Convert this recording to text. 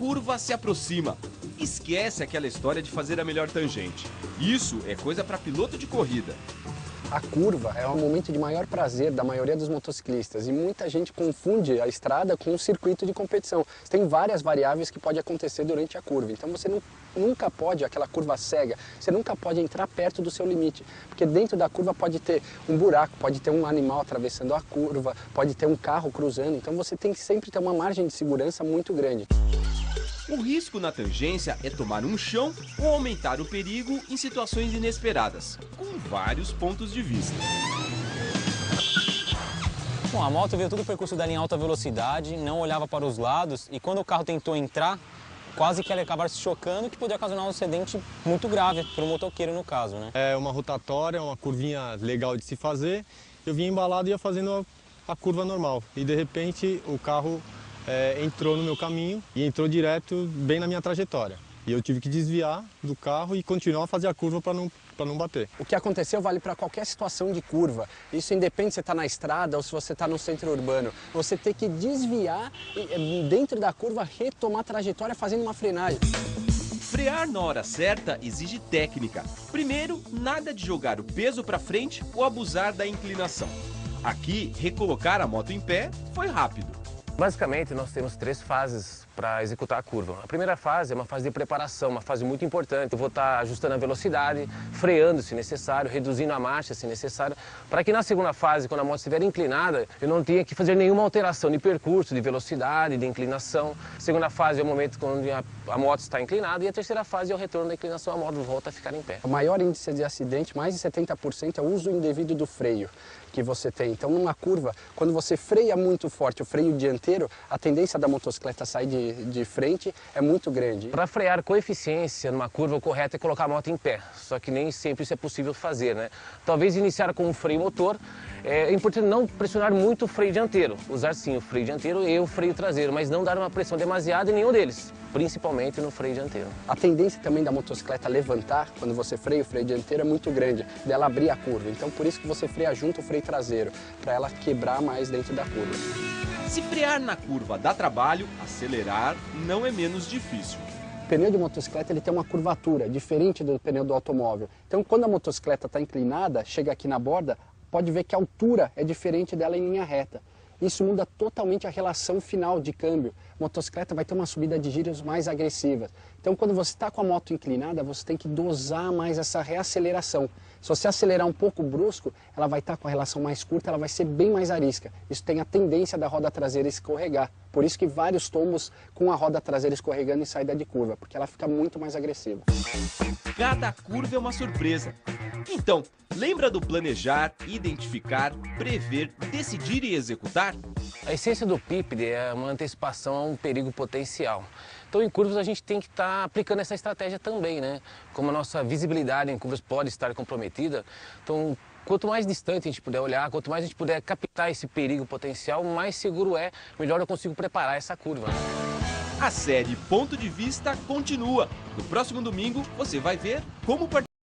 curva se aproxima. Esquece aquela história de fazer a melhor tangente. Isso é coisa para piloto de corrida. A curva é um momento de maior prazer da maioria dos motociclistas e muita gente confunde a estrada com um circuito de competição. Tem várias variáveis que podem acontecer durante a curva, então você nunca pode, aquela curva cega, você nunca pode entrar perto do seu limite, porque dentro da curva pode ter um buraco, pode ter um animal atravessando a curva, pode ter um carro cruzando, então você tem que sempre ter uma margem de segurança muito grande. O risco na tangência é tomar um chão ou aumentar o perigo em situações inesperadas, com vários pontos de vista. Bom, a moto veio todo o percurso dela em alta velocidade, não olhava para os lados e quando o carro tentou entrar, quase que ela acabava se chocando, que podia ocasionar um acidente muito grave para o motoqueiro no caso, né? É uma rotatória, uma curvinha legal de se fazer. Eu vinha embalado e ia fazendo a curva normal e de repente o carro entrou no meu caminho e entrou direto bem na minha trajetória. E eu tive que desviar do carro e continuar a fazer a curva para não bater. O que aconteceu vale para qualquer situação de curva. Isso independe se você está na estrada ou se você está no centro urbano. Você tem que desviar e dentro da curva retomar a trajetória fazendo uma frenagem. Frear na hora certa exige técnica. Primeiro, nada de jogar o peso para frente ou abusar da inclinação. Aqui, recolocar a moto em pé foi rápido. Basicamente, nós temos 3 fases para executar a curva. A primeira fase é uma fase de preparação, uma fase muito importante. Eu vou estar ajustando a velocidade, freando se necessário, reduzindo a marcha se necessário, para que na segunda fase, quando a moto estiver inclinada, eu não tenha que fazer nenhuma alteração de percurso, de velocidade, de inclinação. A segunda fase é o momento quando a moto está inclinada e a terceira fase é o retorno da inclinação, a moto volta a ficar em pé. O maior índice de acidente, mais de 70%, é o uso indevido do freio que você tem. Então, numa curva, quando você freia muito forte o freio dianteiro, a tendência da motocicleta sair de frente é muito grande. Para frear com eficiência numa curva, o correto é colocar a moto em pé, só que nem sempre isso é possível fazer, né? Talvez iniciar com um freio motor. É importante não pressionar muito o freio dianteiro, usar sim o freio dianteiro e o freio traseiro, mas não dar uma pressão demasiada em nenhum deles, principalmente no freio dianteiro. A tendência também da motocicleta levantar, quando você freia o freio dianteiro, é muito grande, dela abrir a curva. Então por isso que você freia junto o freio traseiro, para ela quebrar mais dentro da curva. Se frear na curva dá trabalho, acelerar não é menos difícil. O pneu de motocicleta ele tem uma curvatura diferente do pneu do automóvel. Então quando a motocicleta está inclinada, chega aqui na borda, pode ver que a altura é diferente dela em linha reta. Isso muda totalmente a relação final de câmbio. A motocicleta vai ter uma subida de giros mais agressiva. Então, quando você está com a moto inclinada, você tem que dosar mais essa reaceleração. Se você acelerar um pouco brusco, ela vai estar com a relação mais curta, ela vai ser bem mais arisca. Isso tem a tendência da roda traseira escorregar. Por isso que vários tombos com a roda traseira escorregando em saída de curva, porque ela fica muito mais agressiva. Cada curva é uma surpresa. Então, lembra do planejar, identificar, prever, decidir e executar? A essência do PIPD é uma antecipação a um perigo potencial. Então, em curvas, a gente tem que estar aplicando essa estratégia também, né? Como a nossa visibilidade em curvas pode estar comprometida, então, quanto mais distante a gente puder olhar, quanto mais a gente puder captar esse perigo potencial, mais seguro é, melhor eu consigo preparar essa curva. A série Ponto de Vista continua. No próximo domingo, você vai ver como participar.